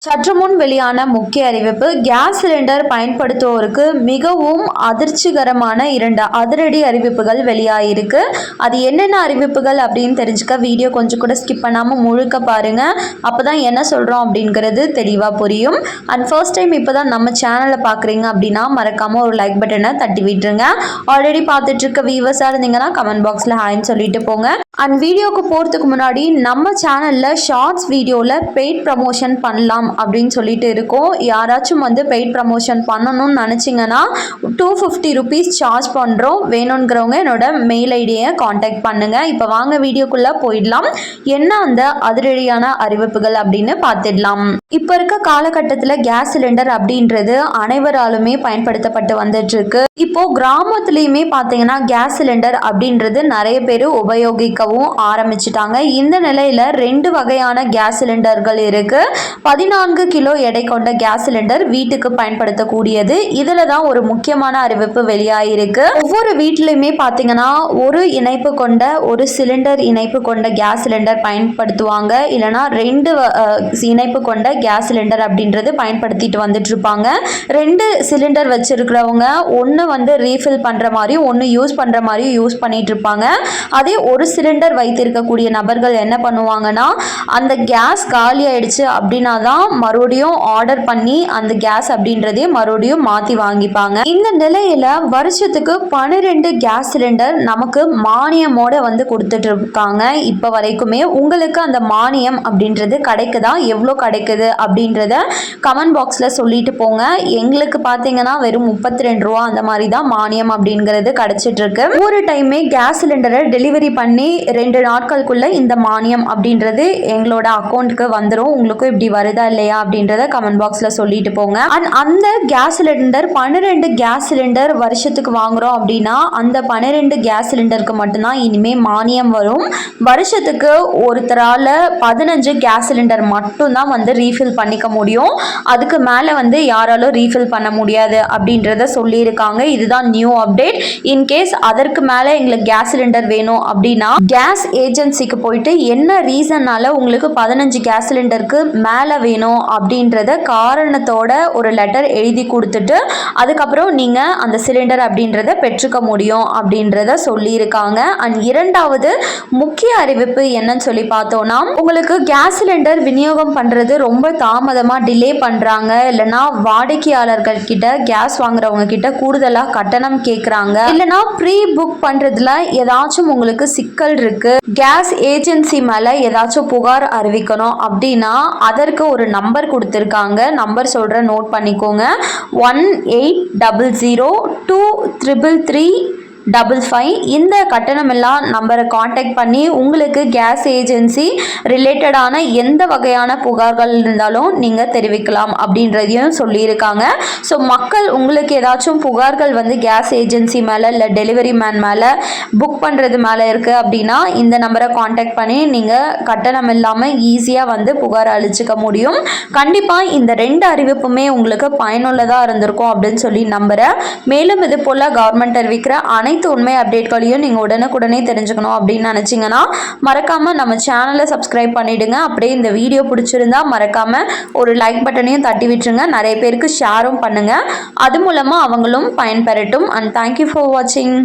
சற்று முன் வெளியான முக்கிய அறிவிப்பு. கேஸ் சிலிண்டர் பயன்படுத்துவோருக்கு மிகவும் அதிர்ச்சிகரமான 2 அதிரடி அறிவிப்புகள் வெளியாயிருக்கு. அது என்னென்ன அறிவிப்புகள் அப்படின்னு தெரிஞ்சுக்க வீடியோ கொஞ்சம் கூட ஸ்கிப் பண்ணாமல் முழுக்க பாருங்க. அப்பதான் என்ன சொல்றோம் அப்படிங்கிறது தெளிவா புரியும். அண்ட் ஃபர்ஸ்ட் டைம் இப்போதான் நம்ம சேனலை பார்க்குறீங்க அப்படின்னா மறக்காம ஒரு லைக் பட்டனை தட்டி விட்டுருங்க. ஆல்ரெடி பார்த்துட்டு இருக்க வியூவர்ஸாக இருந்தீங்கன்னா கமெண்ட் பாக்ஸில் ஹாய்ன்னு சொல்லிட்டு போங்க. அண்ட் வீடியோக்கு போகிறதுக்கு முன்னாடி நம்ம சேனலில் ஷார்ட்ஸ் வீடியோவில் பெய்ட் ப்ரமோஷன் பண்ணலாம் அப்படின்னு சொல்லிட்டு இருக்கோம். யாராச்சும் பெய்ட் ப்ரமோஷன் பண்ணணும்னு நினச்சிங்கன்னா 250 rupees சார்ஜ் பண்ணுறோம். வேணுங்கிறவங்க என்னோட மெயில் ஐடியை காண்டாக்ட் பண்ணுங்கள். இப்போ வாங்க வீடியோக்குள்ளே போயிடலாம். என்ன அந்த அதிரடியான அறிவிப்புகள் அப்படின்னு பார்த்துடலாம். இப்போ இருக்க காலகட்டத்தில் கேஸ் சிலிண்டர் அப்படின்றது அனைவராலுமே பயன்படுத்தப்பட்டு வந்துட்டு இருக்கு. இப்போ கிராமத்துலேயுமே பார்த்தீங்கன்னா கேஸ் சிலிண்டர் அப்படின்றது நிறைய பேர் உபயோகிக்கவும் ஆரம்பிச்சிட்டாங்க. இந்த நிலையில 2 வகையான கேஸ் சிலிண்டர்கள் இருக்கு. 14 கிலோ எடை கொண்ட கேஸ் சிலிண்டர் வீட்டுக்கு பயன்படுத்தக்கூடியது. இதுல தான் ஒரு முக்கியமான அறிவிப்பு வெளியாயிருக்கு. ஒவ்வொரு வீட்டிலுமே பார்த்தீங்கன்னா ஒரு இணைப்பு கொண்ட ஒரு சிலிண்டர் இணைப்பு கொண்ட கேஸ் சிலிண்டர் பயன்படுத்துவாங்க. இல்லைனா 2 இணைப்பு கொண்ட கேஸ் சிலிண்டர் அப்படின்றது பயன்படுத்திட்டு வந்துட்டு இருப்பாங்க. 2 சிலிண்டர் வச்சிருக்கிறவங்க ஒன்று ரீஃபில் பண்ற மாதிரி ஒன்று யூஸ் பண்ற மாதிரி யூஸ் பண்ணிட்டு இருப்பாங்க. அதே ஒரு சிலிண்டர் வைத்திருக்கக்கூடிய நபர்கள் என்ன பண்ணுவாங்கன்னா அந்த கேஸ் காலி ஆயிடுச்சு அப்படின்னா தான் மறுபடியும் ஆர்டர் பண்ணி அந்த கேஸ் அப்படின்றதே மறுபடியும் மாற்றி வாங்கிப்பாங்க. இந்த நிலையில வருஷத்துக்கு 12 கேஸ் சிலிண்டர் நமக்கு மானியமோட கொடுத்துட்டு இருக்காங்க. இப்போ வரைக்குமே உங்களுக்கு அந்த மானியம் அப்படின்றது கிடைக்குதா, எவ்வளோ கிடைக்குது அப்படின்றத கமெண்ட் பாக்ஸில் சொல்லிட்டு போங்க. எங்களுக்கு பார்த்தீங்கன்னா வெறும் 32 ரூபா அந்த மாதிரி தான் மானியம் அப்படிங்கிறது கிடைச்சிட்டு இருக்கு. ஒரு டைமே கேஸ் சிலிண்டரை டெலிவரி பண்ணி 2 நாட்களுக்குள்ள இந்த மானியம் அப்படின்றது எங்களோட அக்கௌண்ட்டுக்கு வந்துடும். உங்களுக்கும் இப்படி வருதா இல்லையா அப்படின்றத கமெண்ட் பாக்ஸ்ல சொல்லிட்டு போங்க. அந்த கேஸ் சிலிண்டர் 12 கேஸ் சிலிண்டர் வருஷத்துக்கு வாங்குறோம் அப்படின்னா அந்த 12 கேஸ் சிலிண்டருக்கு மட்டும்தான் இனிமே மானியம் வரும். வருஷத்துக்கு ஒருத்தரால 15 கேஸ் சிலிண்டர் மட்டும்தான் ரீஃபில் பண்ணிக்க முடியும். அதுக்கு மேல யாராலும் ரீஃபில் பண்ண முடியாது அப்படின்றத சொல்லியிருக்காங்க. இதுதான் நியூ அப்டேட். இன்கேஸ் அதற்கு மேல எங்களுக்கு கேஸ் சிலிண்டர் வேணும் அப்படின்னா கேஸ் ஏஜென்சிக்கு போயிட்டு என்ன ரீசன்னால உங்களுக்கு 15 கேஸ் சிலிண்டருக்கு மேலே வேணும் அப்படின்றத காரணத்தோட ஒரு லெட்டர் எழுதி கொடுத்துட்டு அதுக்கப்புறம் நீங்கள் அந்த சிலிண்டர் அப்படின்றத பெற்றுக்க முடியும் அப்படின்றத சொல்லியிருக்காங்க. அண்ட் இரண்டாவது முக்கிய அறிவிப்பு என்னன்னு சொல்லி பார்த்தோம்னா உங்களுக்கு கேஸ் சிலிண்டர் விநியோகம் பண்ணுறது ரொம்ப தாமதமாக டிலே பண்ணுறாங்க. இல்லைனா வாடிக்கையாளர்கள் கிட்ட கேஸ் வாங்குறவங்க கிட்ட கூடுதலாக கட்டணம் கேட்குறாங்க. இல்லைனா ப்ரீ புக் பண்ணுறதுல ஏதாச்சும் உங்களுக்கு சிக்கல் இருக்கு, கேஸ் ஏஜென்சி மேல ஏதாச்சும் புகார் அறிவிக்கணும் அப்படின்னா அதற்கு ஒரு நம்பர் கொடுத்துருக்காங்க. நம்பர் சொல்ற நோட் பண்ணிக்கோங்க. 1800233355. இந்த கட்டணமெல்லாம் நம்பரை காண்டாக்ட் பண்ணி உங்களுக்கு கேஸ் ஏஜென்சி ரிலேட்டடான எந்த வகையான புகார்கள் இருந்தாலும் நீங்கள் தெரிவிக்கலாம் அப்படின்றதையும் சொல்லியிருக்காங்க. ஸோ மக்கள் உங்களுக்கு ஏதாச்சும் புகார்கள் கேஸ் ஏஜென்சி மேலே இல்லை டெலிவரி மேன் மேலே புக் பண்ணுறது மேலே இருக்குது அப்படின்னா இந்த நம்பரை காண்டாக்ட் பண்ணி நீங்கள் கட்டணம் இல்லாமல் ஈஸியாக புகார் அளிச்சுக்க முடியும். கண்டிப்பாக இந்த 2 அறிவிப்புமே உங்களுக்கு பயனுள்ளதாக இருந்திருக்கும் அப்படின்னு சொல்லி நம்புகிறேன். மேலும் இது போல் கவர்மெண்ட் அறிவிக்கிற அனைத்து உண்மை அப்டேட்களையும் நீங்கள் உடனுக்குடனே தெரிஞ்சுக்கணும் அப்படின்னு நினச்சிங்கன்னா மறக்காமல் நம்ம சேனலை சப்ஸ்கிரைப் பண்ணிவிடுங்க. அப்படியே இந்த வீடியோ பிடிச்சிருந்தா மறக்காமல் ஒரு லைக் பட்டனையும் தட்டி விட்டுருங்க. நிறைய பேருக்கு ஷேரும் பண்ணுங்கள். அது மூலமாக அவங்களும் பயன்பெறட்டும். அண்ட் தேங்க்யூ ஃபார் வாட்சிங்.